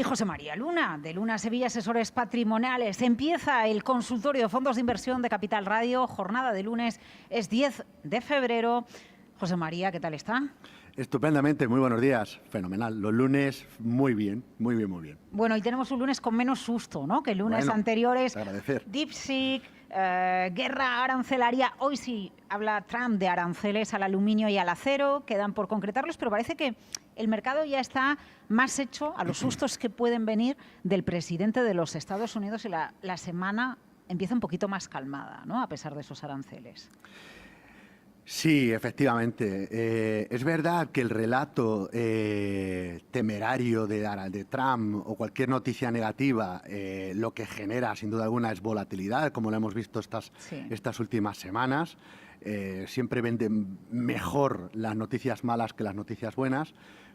Y José María Luna, de Luna Sevilla Asesores Patrimoniales. Empieza el consultorio de fondos de inversión de Capital Radio. Jornada de lunes es 10 de febrero. José María, ¿qué tal está? Estupendamente, muy buenos días. Fenomenal. Los lunes, muy bien, muy bien, muy bien. Bueno, y tenemos un lunes con menos susto, ¿no?, que lunes anteriores. Agradecer. DeepSeek, guerra arancelaria. Hoy sí habla Trump de aranceles al aluminio y al acero. Quedan por concretarlos, pero parece que el mercado ya está más hecho a los sustos que pueden venir del presidente de los Estados Unidos y la semana empieza un poquito más calmada, ¿no?, a pesar de esos aranceles. Sí, efectivamente. Es verdad que el relato temerario de Trump o cualquier noticia negativa lo que genera, sin duda alguna, es volatilidad, como lo hemos visto estas últimas semanas. Siempre venden mejor las noticias malas que las noticias buenas,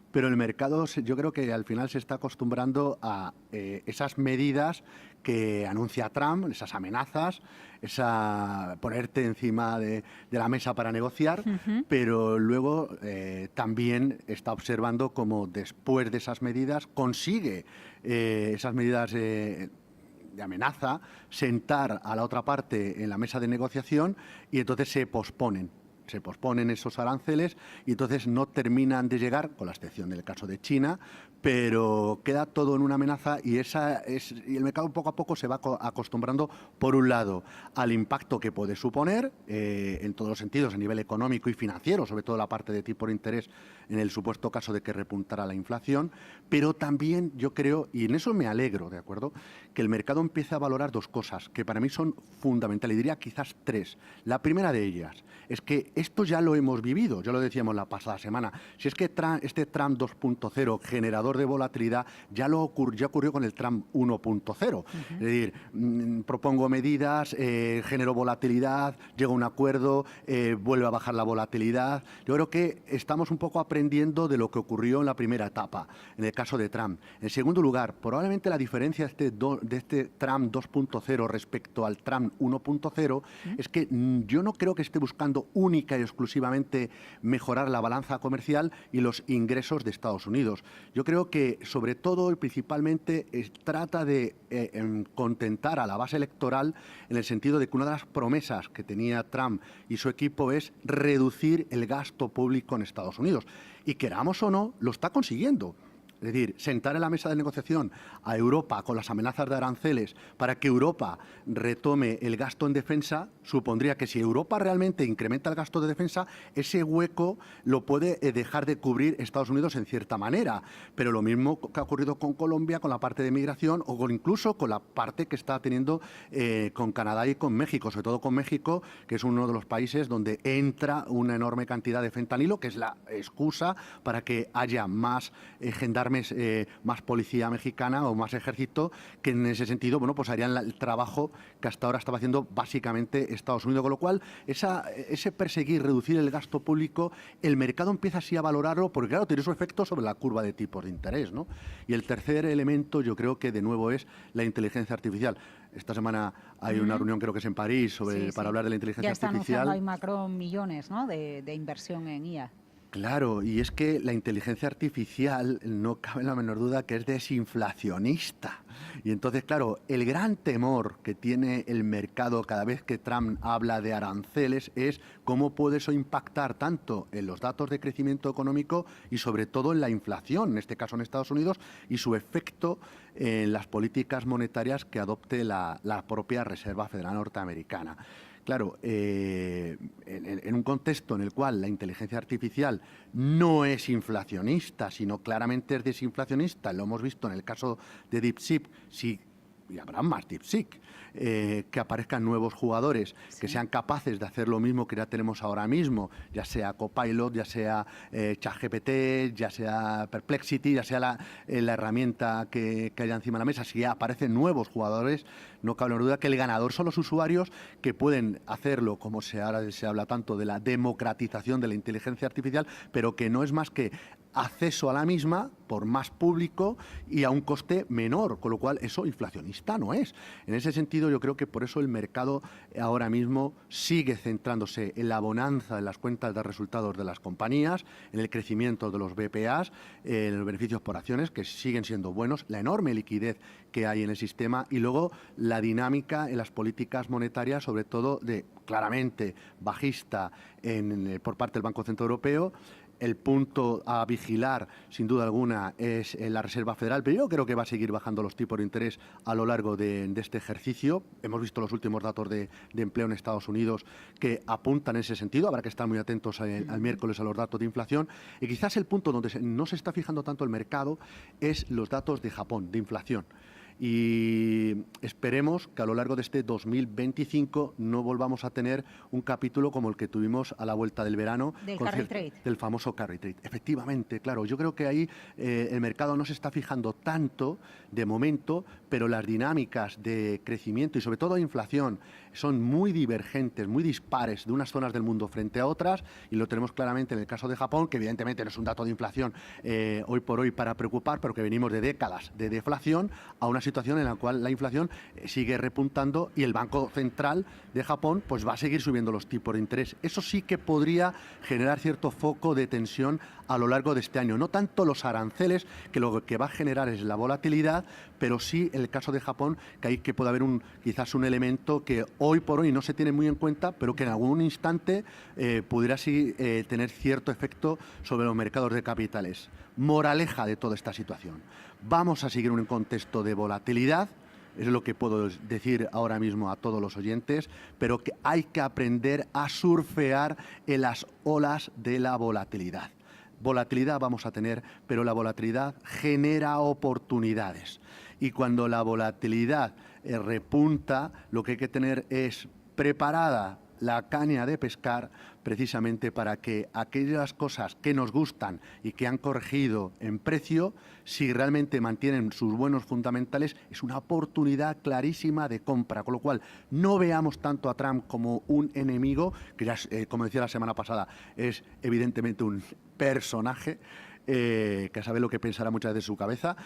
pero el mercado yo creo que al final se está acostumbrando a esas medidas que anuncia Trump, esas amenazas, ponerte encima de la mesa para negociar, pero luego también está observando cómo después de esas medidas consigue esas medidas de amenaza, sentar a la otra parte en la mesa de negociación y entonces se posponen esos aranceles y entonces no terminan de llegar, con la excepción del caso de China, pero queda todo en una amenaza y el mercado poco a poco se va acostumbrando, por un lado, al impacto que puede suponer en todos los sentidos, a nivel económico y financiero, sobre todo la parte de tipo de interés en el supuesto caso de que repuntara la inflación, pero también yo creo, y en eso me alegro, ¿de acuerdo?, que el mercado empiece a valorar dos cosas que para mí son fundamentales, y diría quizás tres. La primera de ellas es que esto ya lo hemos vivido, ya lo decíamos la pasada semana. Si es que este Trump 2.0, generador de volatilidad, ya ocurrió con el Trump 1.0. Es decir, propongo medidas, genero volatilidad, llego a un acuerdo, vuelve a bajar la volatilidad. Yo creo que estamos un poco aprendiendo de lo que ocurrió en la primera etapa, en el caso de Trump. En segundo lugar, probablemente la diferencia de este Trump 2.0 respecto al Trump 1.0 es que yo no creo que esté buscando única y exclusivamente mejorar la balanza comercial y los ingresos de Estados Unidos. Yo creo que sobre todo y principalmente trata de contentar a la base electoral en el sentido de que una de las promesas que tenía Trump y su equipo es reducir el gasto público en Estados Unidos. Y queramos o no, lo está consiguiendo. Es decir, sentar en la mesa de negociación a Europa con las amenazas de aranceles para que Europa retome el gasto en defensa, supondría que si Europa realmente incrementa el gasto de defensa, ese hueco lo puede dejar de cubrir Estados Unidos en cierta manera. Pero lo mismo que ha ocurrido con Colombia, con la parte de migración o incluso con la parte que está teniendo con Canadá y con México, sobre todo con México, que es uno de los países donde entra una enorme cantidad de fentanilo, que es la excusa para que haya más gendarmes, más policía mexicana o más ejército, que en ese sentido, bueno, pues harían el trabajo que hasta ahora estaba haciendo básicamente Estados Unidos, con lo cual ese perseguir, reducir el gasto público, el mercado empieza así a valorarlo, porque claro, tiene su efecto sobre la curva de tipos de interés, ¿no? Y el tercer elemento yo creo que de nuevo es la inteligencia artificial. Esta semana hay una reunión, creo que es en París, para hablar de la inteligencia artificial. Ya está anunciando, hay macro millones, ¿no?, de inversión en IA. Claro, y es que la inteligencia artificial no cabe la menor duda que es desinflacionista. Y entonces, claro, el gran temor que tiene el mercado cada vez que Trump habla de aranceles es cómo puede eso impactar tanto en los datos de crecimiento económico y sobre todo en la inflación, en este caso en Estados Unidos, y su efecto en las políticas monetarias que adopte la propia Reserva Federal norteamericana. Claro, en un contexto en el cual la inteligencia artificial no es inflacionista, sino claramente es desinflacionista, lo hemos visto en el caso de DeepSeek, y habrá más DeepSeek, que aparezcan nuevos jugadores que sean capaces de hacer lo mismo que ya tenemos ahora mismo, ya sea Copilot, ya sea ChatGPT, ya sea Perplexity, ya sea la herramienta que haya encima de la mesa. Si aparecen nuevos jugadores, no cabe la duda que el ganador son los usuarios que pueden hacerlo, como ahora se habla tanto de la democratización de la inteligencia artificial, pero que no es más que acceso a la misma por más público y a un coste menor, con lo cual eso inflacionista no es. En ese sentido, yo creo que por eso el mercado ahora mismo sigue centrándose en la bonanza en las cuentas de resultados de las compañías, en el crecimiento de los BPAs, en los beneficios por acciones, que siguen siendo buenos, la enorme liquidez que hay en el sistema y luego la dinámica en las políticas monetarias, sobre todo de claramente bajista por parte del Banco Central Europeo. El punto a vigilar, sin duda alguna, es la Reserva Federal, pero yo creo que va a seguir bajando los tipos de interés a lo largo de este ejercicio. Hemos visto los últimos datos de empleo en Estados Unidos que apuntan en ese sentido. Habrá que estar muy atentos al miércoles a los datos de inflación. Y quizás el punto donde no se está fijando tanto el mercado es los datos de Japón, de inflación. Y esperemos que a lo largo de este 2025 no volvamos a tener un capítulo como el que tuvimos a la vuelta del verano del famoso carry trade. Efectivamente, claro, yo creo que ahí el mercado no se está fijando tanto de momento, pero las dinámicas de crecimiento y sobre todo de inflación son muy divergentes, muy dispares de unas zonas del mundo frente a otras, y lo tenemos claramente en el caso de Japón, que evidentemente no es un dato de inflación hoy por hoy para preocupar, pero que venimos de décadas de deflación a una situación en la cual la inflación sigue repuntando y el Banco Central de Japón pues va a seguir subiendo los tipos de interés. Eso sí que podría generar cierto foco de tensión a lo largo de este año. No tanto los aranceles, que lo que va a generar es la volatilidad, pero sí en el caso de Japón, que ahí que puede haber quizás un elemento que hoy por hoy no se tiene muy en cuenta, pero que en algún instante pudiera sí tener cierto efecto sobre los mercados de capitales. Moraleja de toda esta situación: vamos a seguir un contexto de volatilidad, es lo que puedo decir ahora mismo a todos los oyentes, pero que hay que aprender a surfear en las olas de la volatilidad. Volatilidad vamos a tener, pero la volatilidad genera oportunidades. Y cuando la volatilidad repunta, lo que hay que tener es preparada la caña de pescar precisamente para que aquellas cosas que nos gustan y que han corregido en precio, si realmente mantienen sus buenos fundamentales, es una oportunidad clarísima de compra. Con lo cual, no veamos tanto a Trump como un enemigo, que ya, como decía la semana pasada, es evidentemente un personaje, que sabe lo que pensará muchas veces de su cabeza,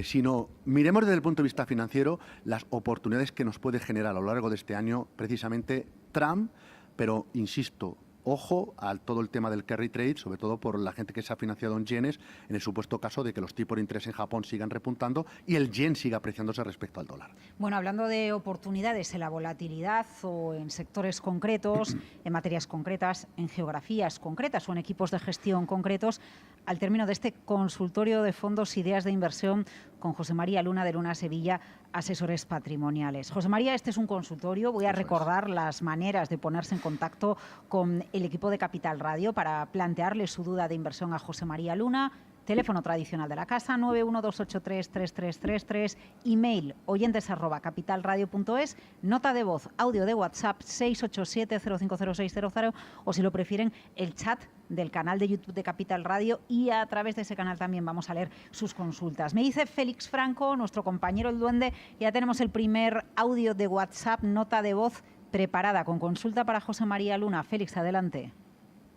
sino miremos desde el punto de vista financiero las oportunidades que nos puede generar a lo largo de este año precisamente Trump, pero insisto, ojo a todo el tema del carry trade, sobre todo por la gente que se ha financiado en yenes, en el supuesto caso de que los tipos de interés en Japón sigan repuntando y el yen siga apreciándose respecto al dólar. Bueno, hablando de oportunidades en la volatilidad o en sectores concretos, en materias concretas, en geografías concretas o en equipos de gestión concretos, al término de este consultorio de fondos Ideas de Inversión con José María Luna de Luna Sevilla, asesores patrimoniales. José María, este es un consultorio. Voy a recordar las maneras de ponerse en contacto con el equipo de Capital Radio para plantearle su duda de inversión a José María Luna. Teléfono tradicional de la casa, 912833333, email oyentes@capitalradio.es, nota de voz, audio de WhatsApp 687-050600, o si lo prefieren, el chat del canal de YouTube de Capital Radio, y a través de ese canal también vamos a leer sus consultas. Me dice Félix Franco, nuestro compañero el Duende, ya tenemos el primer audio de WhatsApp, nota de voz preparada con consulta para José María Luna. Félix, adelante.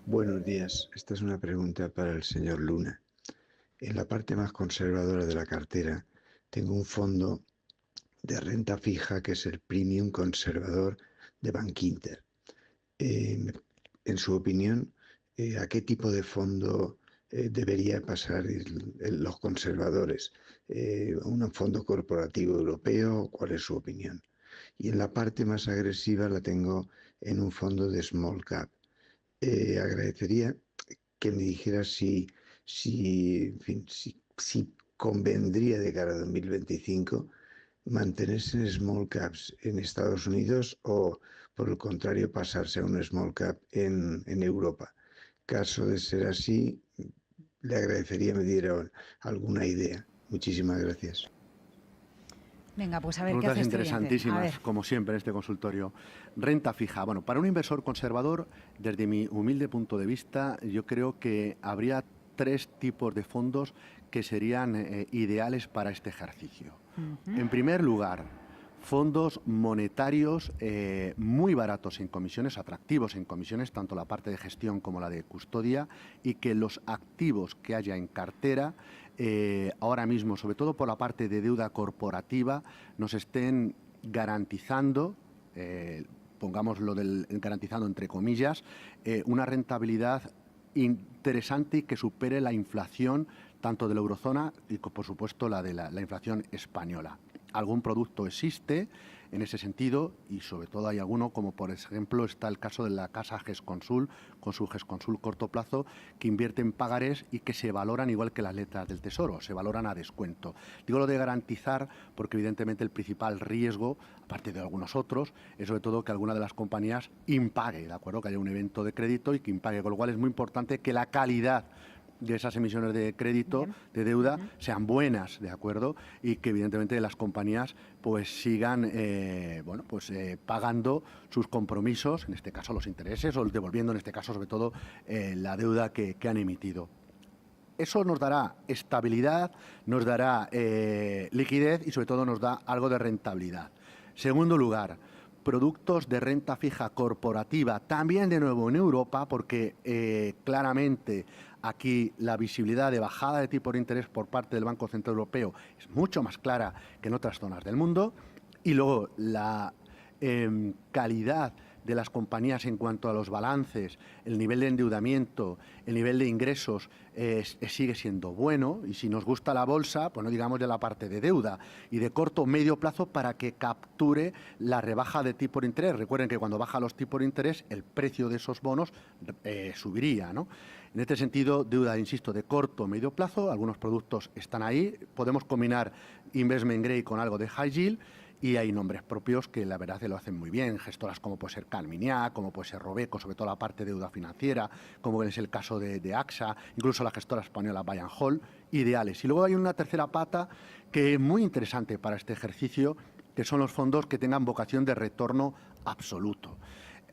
Buenos días. Esta es una pregunta para el señor Luna. En la parte más conservadora de la cartera tengo un fondo de renta fija que es el Premium Conservador de Bankinter. En su opinión, ¿a qué tipo de fondo debería pasar los conservadores? ¿Un fondo corporativo europeo? ¿Cuál es su opinión? Y en la parte más agresiva la tengo en un fondo de small cap. Agradecería que me dijera si convendría de cara a 2025 mantenerse en small caps en Estados Unidos o, por el contrario, pasarse a un small cap en Europa. Caso de ser así, le agradecería me diera alguna idea. Muchísimas gracias. Venga, pues a ver, preguntas ¿qué hace interesantísimas, como siempre, en este consultorio. Renta fija. Bueno, para un inversor conservador, desde mi humilde punto de vista, yo creo que habría 3 tipos de fondos que serían ideales para este ejercicio. En primer lugar, fondos monetarios muy baratos en comisiones, atractivos en comisiones, tanto la parte de gestión como la de custodia, y que los activos que haya en cartera ahora mismo, sobre todo por la parte de deuda corporativa, nos estén garantizando, pongámoslo garantizando entre comillas, una rentabilidad interesante y que supere la inflación tanto de la eurozona y, por supuesto, la de la inflación española. Algún producto existe en ese sentido y, sobre todo, hay alguno, como por ejemplo está el caso de la casa GESConsul, con su GESConsul corto plazo, que invierte en pagarés y que se valoran igual que las letras del Tesoro, se valoran a descuento. Digo lo de garantizar porque, evidentemente, el principal riesgo, aparte de algunos otros, es sobre todo que alguna de las compañías impague, ¿de acuerdo? Que haya un evento de crédito y que impague, con lo cual es muy importante que la calidad de esas emisiones de crédito, de deuda, sean buenas, ¿de acuerdo? Y que, evidentemente, las compañías pues sigan pagando sus compromisos, en este caso los intereses, o devolviendo, en este caso, sobre todo, la deuda que han emitido. Eso nos dará estabilidad, nos dará liquidez y, sobre todo, nos da algo de rentabilidad. Segundo lugar, productos de renta fija corporativa, también de nuevo en Europa, porque claramente aquí la visibilidad de bajada de tipo de interés por parte del Banco Central Europeo es mucho más clara que en otras zonas del mundo. Y luego la calidad de las compañías en cuanto a los balances, el nivel de endeudamiento, el nivel de ingresos sigue siendo bueno, y si nos gusta la bolsa, pues no digamos de la parte de deuda y de corto o medio plazo para que capture la rebaja de tipo de interés. Recuerden que cuando baja los tipos de interés, el precio de esos bonos subiría, ¿no? En este sentido, deuda, insisto, de corto o medio plazo, algunos productos están ahí, podemos combinar investment grade con algo de high yield. Y hay nombres propios que la verdad lo hacen muy bien, gestoras como puede ser Carmignac, como puede ser Robeco, sobre todo la parte de deuda financiera, como es el caso de AXA, incluso la gestora española Buy and Hold, ideales. Y luego hay una tercera pata que es muy interesante para este ejercicio, que son los fondos que tengan vocación de retorno absoluto.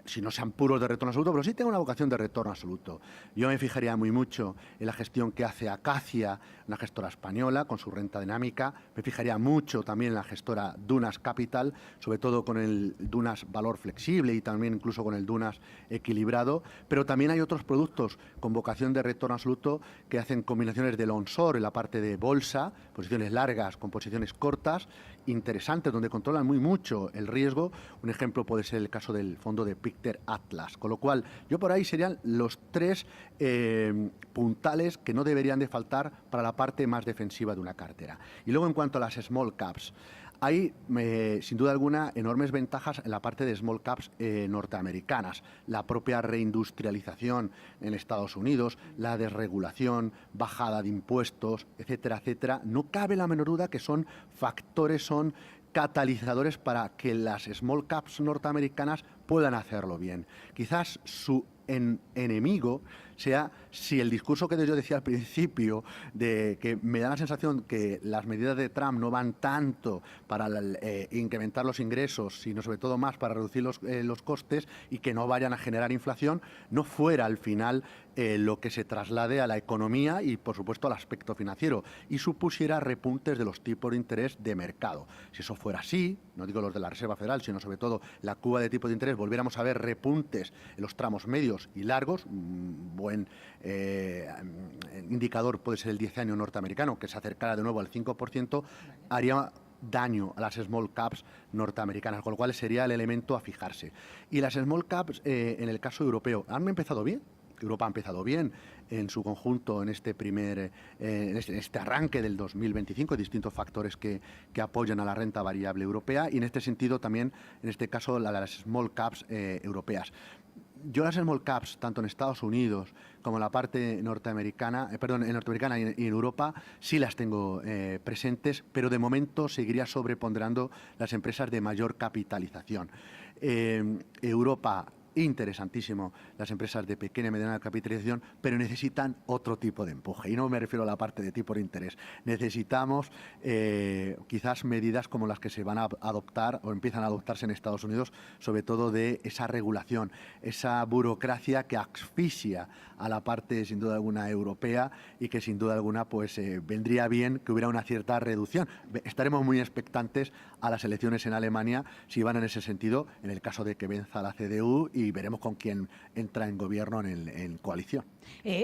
Si no sean puros de retorno absoluto, pero sí tengan una vocación de retorno absoluto. Yo me fijaría muy mucho en la gestión que hace Acacia, una gestora española, con su renta dinámica. Me fijaría mucho también en la gestora Dunas Capital, sobre todo con el Dunas Valor Flexible y también incluso con el Dunas Equilibrado. Pero también hay otros productos con vocación de retorno absoluto que hacen combinaciones de long-short en la parte de bolsa, posiciones largas con posiciones cortas, interesantes, donde controlan muy mucho el riesgo. Un ejemplo puede ser el caso del fondo de Pictet Atlas. Con lo cual, yo por ahí serían los tres puntales que no deberían de faltar para la parte más defensiva de una cartera. Y luego, en cuanto a las small caps, hay, sin duda alguna, enormes ventajas en la parte de small caps norteamericanas. La propia reindustrialización en Estados Unidos, la desregulación, bajada de impuestos, etcétera, etcétera. No cabe la menor duda que son factores, son catalizadores para que las small caps norteamericanas puedan hacerlo bien. Quizás su enemigo sea si el discurso que yo decía al principio, de que me da la sensación que las medidas de Trump no van tanto para incrementar los ingresos, sino sobre todo más para reducir los costes y que no vayan a generar inflación, no fuera al final lo que se traslade a la economía y, por supuesto, al aspecto financiero y supusiera repuntes de los tipos de interés de mercado. Si eso fuera así, no digo los de la Reserva Federal, sino sobre todo la curva de tipos de interés, volviéramos a ver repuntes en los tramos medios y largos. Un buen indicador puede ser el 10 años norteamericano, que se acercara de nuevo al 5%, haría daño a las small caps norteamericanas, con lo cual sería el elemento a fijarse. Y las small caps, en el caso europeo, han empezado bien. Europa ha empezado bien en su conjunto en este este arranque del 2025, distintos factores que apoyan a la renta variable europea, y en este sentido también, en este caso, las small caps europeas. Yo las small caps, tanto en Estados Unidos como en la parte norteamericana, en norteamericana y en Europa, sí las tengo presentes, pero de momento seguiría sobreponderando las empresas de mayor capitalización. Europa, interesantísimo, las empresas de pequeña y mediana capitalización, pero necesitan otro tipo de empuje. Y no me refiero a la parte de tipo de interés. Necesitamos quizás medidas como las que se van a adoptar o empiezan a adoptarse en Estados Unidos, sobre todo de esa regulación, esa burocracia que asfixia a la parte, sin duda alguna, europea y que sin duda alguna pues vendría bien que hubiera una cierta reducción. Estaremos muy expectantes a las elecciones en Alemania si van en ese sentido, en el caso de que venza la CDU, y veremos con quién entra en gobierno en coalición.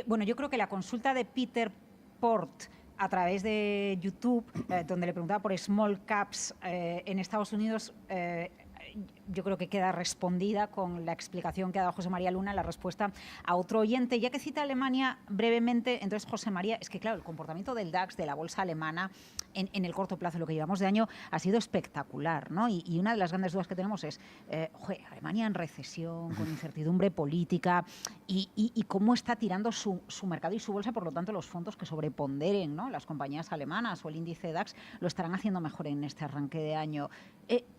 Bueno, yo creo que la consulta de Peter Port a través de YouTube, donde le preguntaba por small caps en Estados Unidos, yo creo que queda respondida con la explicación que ha dado José María Luna en la respuesta a otro oyente. Ya que cita Alemania brevemente, entonces, José María, es que claro, el comportamiento del DAX, de la bolsa alemana, en el corto plazo, lo que llevamos de año, ha sido espectacular, ¿no? Y una de las grandes dudas que tenemos es, Alemania en recesión, con incertidumbre política, y cómo está tirando su mercado y su bolsa, por lo tanto, los fondos que sobreponderen, ¿no?, las compañías alemanas o el índice DAX lo estarán haciendo mejor en este arranque de año.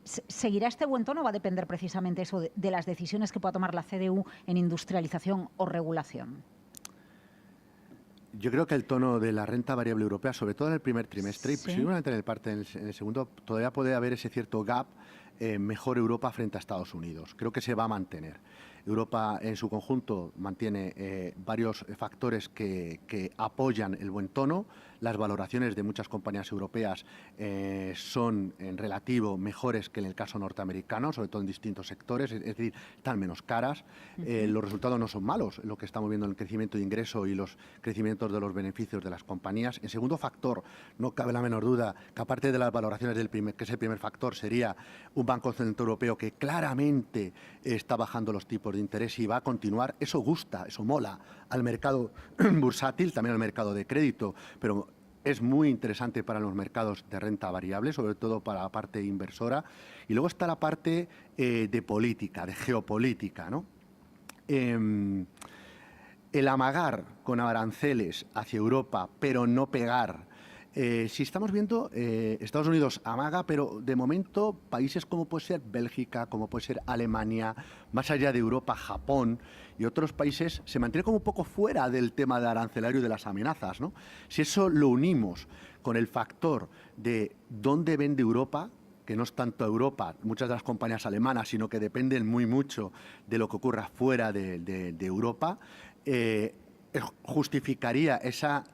¿Seguirá este buen tono o va a depender precisamente eso de las decisiones que pueda tomar la CDU en industrialización o regulación? Yo creo que el tono de la renta variable europea, sobre todo en el primer trimestre, Sí. y seguramente en el segundo, todavía puede haber ese cierto gap, mejor Europa frente a Estados Unidos. Creo que se va a mantener. Europa en su conjunto mantiene varios factores que apoyan el buen tono. Las valoraciones de muchas compañías europeas son en relativo mejores que en el caso norteamericano, sobre todo en distintos sectores, es decir, están menos caras. Los resultados no son malos, lo que estamos viendo en el crecimiento de ingreso y los crecimientos de los beneficios de las compañías. En segundo factor, no cabe la menor duda que aparte de las valoraciones que es el primer factor, sería un Banco Central Europeo que claramente está bajando los tipos de interés y va a continuar. Eso gusta, eso mola al mercado bursátil, también al mercado de crédito, pero es muy interesante para los mercados de renta variable, sobre todo para la parte inversora. Y luego está la parte de política, de geopolítica, ¿no? El amagar con aranceles hacia Europa, pero no pegar. Si estamos viendo, Estados Unidos amaga, pero de momento países como puede ser Bélgica, como puede ser Alemania, más allá de Europa, Japón y otros países, se mantiene como un poco fuera del tema de arancelario y de las amenazas, ¿no? Si eso lo unimos con el factor de dónde vende Europa, que no es tanto Europa, muchas de las compañías alemanas, sino que dependen muy mucho de lo que ocurra fuera de Europa, justificaría esa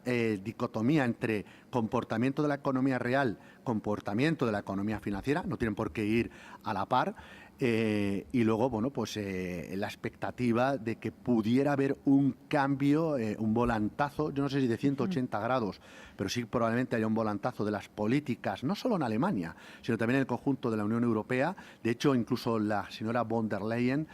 dicotomía entre comportamiento de la economía real, comportamiento de la economía financiera, no tienen por qué ir a la par, y luego, bueno, pues la expectativa de que pudiera haber un cambio, un volantazo, yo no sé si de 180 grados, pero sí probablemente haya un volantazo de las políticas, no solo en Alemania, sino también en el conjunto de la Unión Europea. De hecho, incluso la señora von der Leyen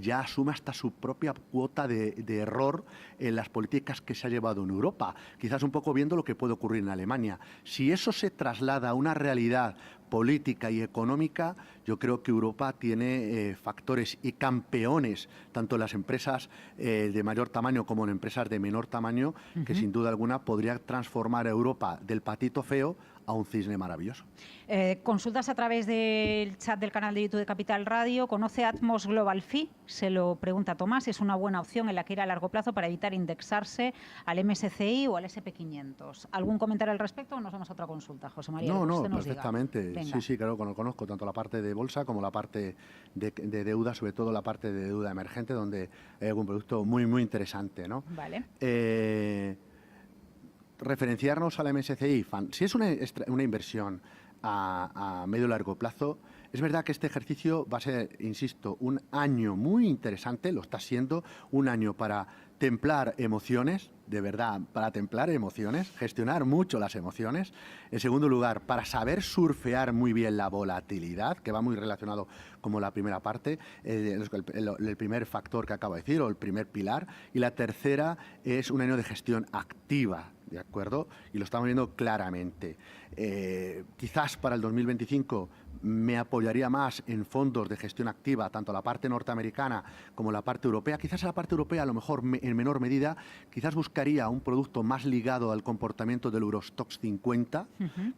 ya asume hasta su propia cuota de error en las políticas que se ha llevado en Europa, quizás un poco viendo lo que puede ocurrir en Alemania. Si eso se traslada a una realidad política y económica, yo creo que Europa tiene factores y campeones, tanto en las empresas de mayor tamaño como en empresas de menor tamaño, que sin duda alguna podría transformar a Europa del patito feo a un cisne maravilloso. Consultas a través del chat del canal de YouTube de Capital Radio. ¿Conoce Atmos Global Fee? Se lo pregunta Tomás. ¿Es una buena opción en la que ir a largo plazo para evitar indexarse al MSCI o al SP500? ¿Algún comentario al respecto o nos vamos a otra consulta, José María? No, perfectamente. Sí, claro, conozco tanto la parte de bolsa como la parte de deuda, sobre todo la parte de deuda emergente, donde hay algún producto muy, muy interesante, ¿no? Vale. Referenciarnos al MSCI, si es una inversión a medio y largo plazo, es verdad que este ejercicio va a ser, insisto, un año muy interesante, lo está siendo, un año para templar emociones, de verdad, para templar emociones, gestionar mucho las emociones. En segundo lugar, para saber surfear muy bien la volatilidad, que va muy relacionado como la primera parte, el primer factor que acabo de decir, o el primer pilar. Y la tercera es un año de gestión activa, ¿de acuerdo? Y lo estamos viendo claramente. Quizás para el 2025 me apoyaría más en fondos de gestión activa, tanto la parte norteamericana como la parte europea. Quizás en la parte europea, a lo mejor en menor medida, quizás buscaría un producto más ligado al comportamiento del Eurostoxx 50,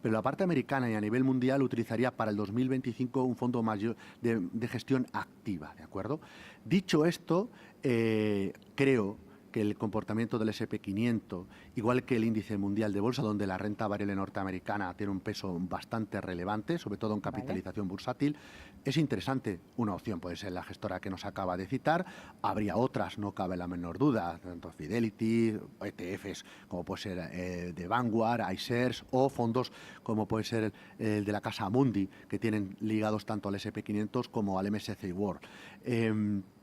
pero la parte americana y a nivel mundial utilizaría para el 2025 un fondo mayor de gestión activa, ¿de acuerdo? Dicho esto, creo que el comportamiento del SP500, igual que el índice mundial de bolsa, donde la renta variable norteamericana tiene un peso bastante relevante, sobre todo en capitalización bursátil, es interesante. Una opción puede ser la gestora que nos acaba de citar. Habría otras, no cabe la menor duda, tanto Fidelity, ETFs como puede ser de Vanguard, iShares, o fondos como puede ser el de la casa Amundi, que tienen ligados tanto al SP500 como al MSCI World.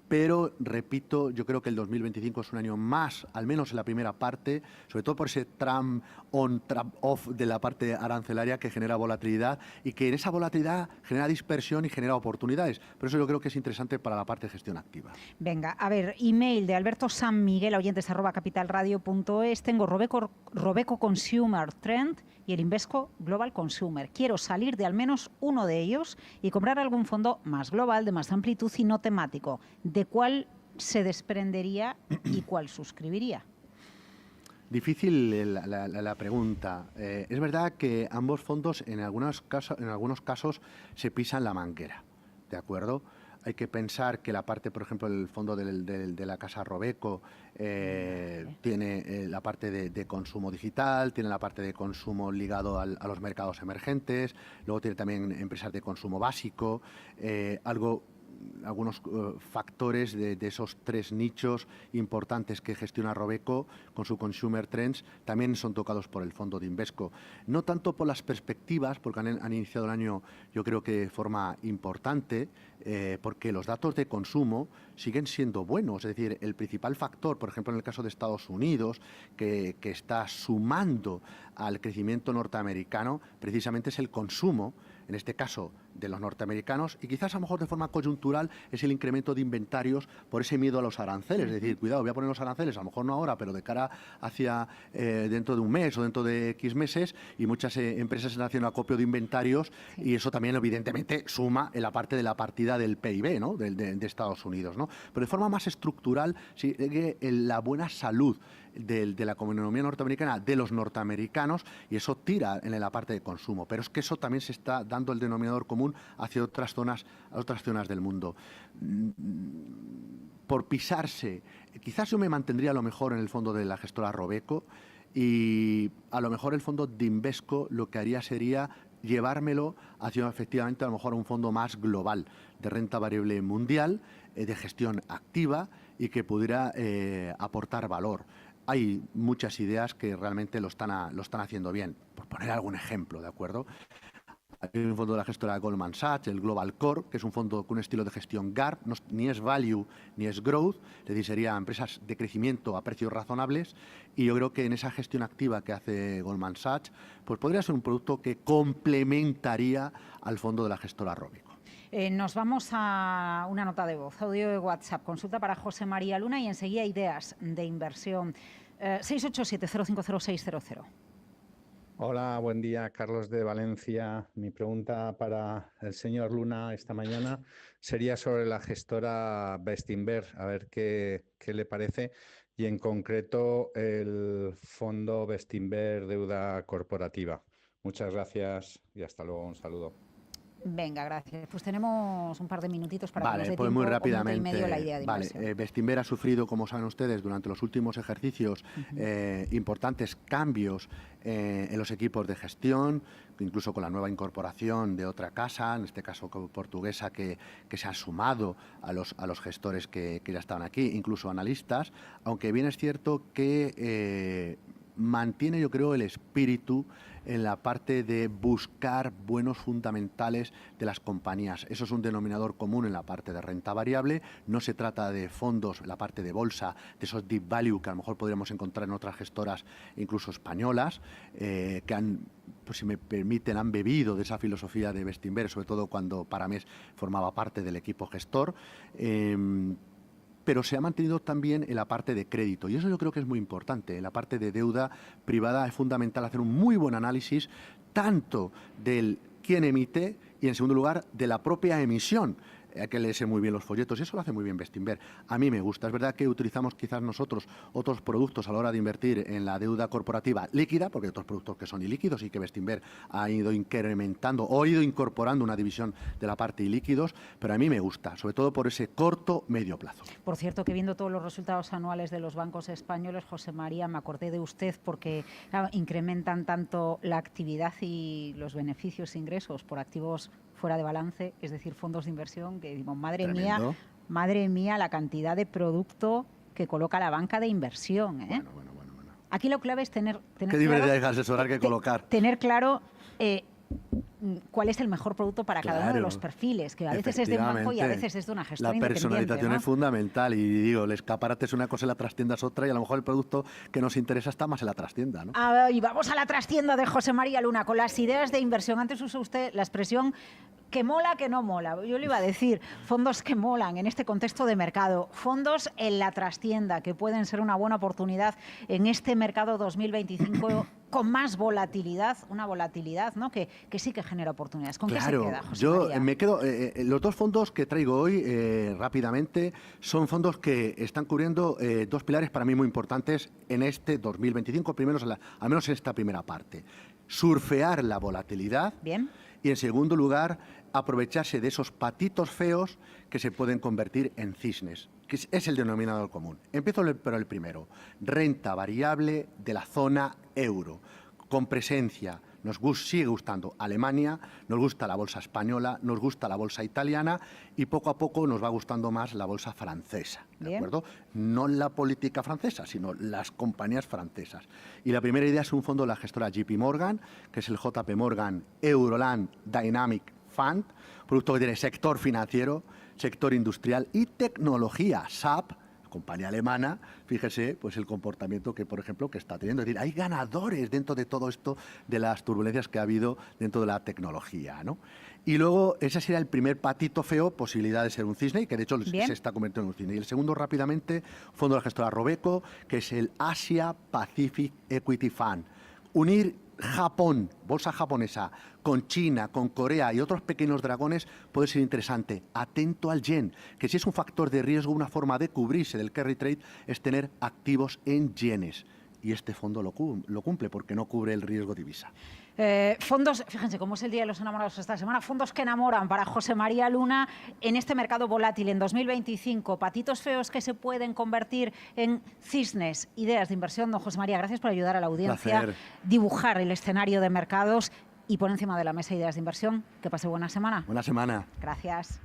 Pero, repito, yo creo que el 2025 es un año más, al menos en la primera parte, sobre todo por ese Trump on, Trump off de la parte arancelaria que genera volatilidad y que en esa volatilidad genera dispersión y genera oportunidades. Por eso yo creo que es interesante para la parte de gestión activa. Venga, a ver, email de Alberto San Miguel, oyentes@capitalradio.es. Tengo Robeco Consumer Trend y el Invesco Global Consumer. Quiero salir de al menos uno de ellos y comprar algún fondo más global, de más amplitud y no temático. ¿De cuál se desprendería y cuál suscribiría? Difícil la pregunta. Es verdad que ambos fondos en algunos casos se pisan la manguera, ¿de acuerdo? Hay que pensar que la parte, por ejemplo, el fondo de la casa Robeco tiene la parte de consumo digital, tiene la parte de consumo ligado a los mercados emergentes, luego tiene también empresas de consumo básico, algunos factores de esos tres nichos importantes que gestiona Robeco con su Consumer Trends también son tocados por el fondo de Invesco. No tanto por las perspectivas, porque han iniciado el año yo creo que de forma importante, porque los datos de consumo siguen siendo buenos. Es decir, el principal factor, por ejemplo en el caso de Estados Unidos, que está sumando al crecimiento norteamericano, precisamente es el consumo, en este caso de los norteamericanos, y quizás a lo mejor de forma coyuntural es el incremento de inventarios por ese miedo a los aranceles. Es decir, cuidado, voy a poner los aranceles, a lo mejor no ahora, pero de cara hacia dentro de un mes o dentro de X meses, y muchas empresas están haciendo acopio de inventarios, y eso también evidentemente suma en la parte de la partida del PIB, ¿no? de Estados Unidos, ¿no? Pero de forma más estructural, sí, la buena salud de la economía norteamericana, de los norteamericanos, y eso tira en la parte de consumo. Pero es que eso también se está dando el denominador común hacia otras zonas del mundo. Por pisarse, quizás yo me mantendría a lo mejor en el fondo de la gestora Robeco, y a lo mejor el fondo de Invesco lo que haría sería llevármelo hacia efectivamente a lo mejor un fondo más global de renta variable mundial, de gestión activa y que pudiera aportar valor. Hay muchas ideas que realmente lo están haciendo bien. Por poner algún ejemplo, ¿de acuerdo? Hay un fondo de la gestora Goldman Sachs, el Global Core, que es un fondo con un estilo de gestión GARP, ni es value ni es growth, es decir, serían empresas de crecimiento a precios razonables, y yo creo que en esa gestión activa que hace Goldman Sachs, pues podría ser un producto que complementaría al fondo de la gestora Robeco. Nos vamos a una nota de voz, audio de WhatsApp, consulta para José María Luna y enseguida ideas de inversión. 687-050-600. Hola, buen día, Carlos de Valencia. Mi pregunta para el señor Luna esta mañana sería sobre la gestora Bestinver, a ver qué le parece, y en concreto el fondo Bestinver Deuda Corporativa. Muchas gracias y hasta luego, un saludo. Venga, gracias. Pues tenemos un par de minutitos para que nos dé pues tiempo, muy rápidamente. un minuto y medio la idea de inversión. Bestinver ha sufrido, como saben ustedes, durante los últimos ejercicios importantes cambios en los equipos de gestión, incluso con la nueva incorporación de otra casa, en este caso portuguesa, que se ha sumado a los gestores que ya estaban aquí, incluso analistas, aunque bien es cierto que mantiene, yo creo, el espíritu en la parte de buscar buenos fundamentales de las compañías. Eso es un denominador común en la parte de renta variable. No se trata de fondos, la parte de bolsa, de esos deep value que a lo mejor podríamos encontrar en otras gestoras, incluso españolas, que han, pues si me permiten, han bebido de esa filosofía de Bestinver, sobre todo cuando Paramés formaba parte del equipo gestor. Pero se ha mantenido también en la parte de crédito, y eso yo creo que es muy importante. En la parte de deuda privada es fundamental hacer un muy buen análisis tanto del quién emite y, en segundo lugar, de la propia emisión. hay que leerse muy bien los folletos, y eso lo hace muy bien Bestinver. A mí me gusta. Es verdad que utilizamos quizás nosotros otros productos a la hora de invertir en la deuda corporativa líquida, porque hay otros productos que son ilíquidos y que Bestinver ha ido incrementando o ha ido incorporando una división de la parte ilíquidos, pero a mí me gusta, sobre todo por ese corto, medio plazo. Por cierto, que viendo todos los resultados anuales de los bancos españoles, José María, me acordé de usted porque claro, incrementan tanto la actividad y los beneficios e ingresos por activos fuera de balance, es decir, fondos de inversión, que digo, madre mía, la cantidad de producto que coloca la banca de inversión. Bueno. Aquí lo clave es tener ¿Qué diferencia hay que asesorar que colocar? Tener claro cuál es el mejor producto para cada uno de los perfiles, que a veces es de un banco y a veces es de una gestora independiente. La personalización, ¿no?, es fundamental, y digo, el escaparate es una cosa y la trastienda es otra, y a lo mejor el producto que nos interesa está más en la trastienda, ¿no? Y vamos a la trastienda de José María Luna con las ideas de inversión. Antes usó usted la expresión que mola, que no mola. Yo le iba a decir fondos que molan en este contexto de mercado, fondos en la trastienda que pueden ser una buena oportunidad en este mercado 2025 con más volatilidad, una volatilidad, ¿no?, que sí que genera oportunidades. ¿Con qué se queda, José María? Yo me quedo, los dos fondos que traigo hoy rápidamente son fondos que están cubriendo dos pilares para mí muy importantes en este 2025, al menos en esta primera parte. Surfear la volatilidad. Bien. Y en segundo lugar, aprovecharse de esos patitos feos que se pueden convertir en cisnes, que es el denominador común. Empiezo por el primero, renta variable de la zona euro, con presencia. Sigue gustando Alemania, nos gusta la bolsa española, nos gusta la bolsa italiana y poco a poco nos va gustando más la bolsa francesa, ¿de acuerdo? No la política francesa, sino las compañías francesas. Y la primera idea es un fondo de la gestora JP Morgan, que es el JP Morgan Euroland Dynamic Fund, producto que tiene sector financiero, sector industrial y tecnología, SAP, compañía alemana. Fíjese pues el comportamiento que, por ejemplo, que está teniendo. Es decir, hay ganadores dentro de todo esto, de las turbulencias que ha habido dentro de la tecnología, ¿no? Y luego, ese sería el primer patito feo, posibilidad de ser un cisne, y que de hecho se está convirtiendo en un cisne. Y el segundo, rápidamente, fondo de la gestora Robeco, que es el Asia Pacific Equity Fund. Unir Japón, bolsa japonesa, con China, con Corea y otros pequeños dragones puede ser interesante. Atento al yen, que si es un factor de riesgo, una forma de cubrirse del carry trade es tener activos en yenes. Y este fondo lo cumple porque no cubre el riesgo divisa. Fondos, fíjense cómo es el Día de los Enamorados esta semana, fondos que enamoran para José María Luna en este mercado volátil en 2025, patitos feos que se pueden convertir en cisnes, ideas de inversión. Don José María, gracias por ayudar a la audiencia a dibujar el escenario de mercados y poner encima de la mesa ideas de inversión. Que pase buena semana. Buena semana. Gracias.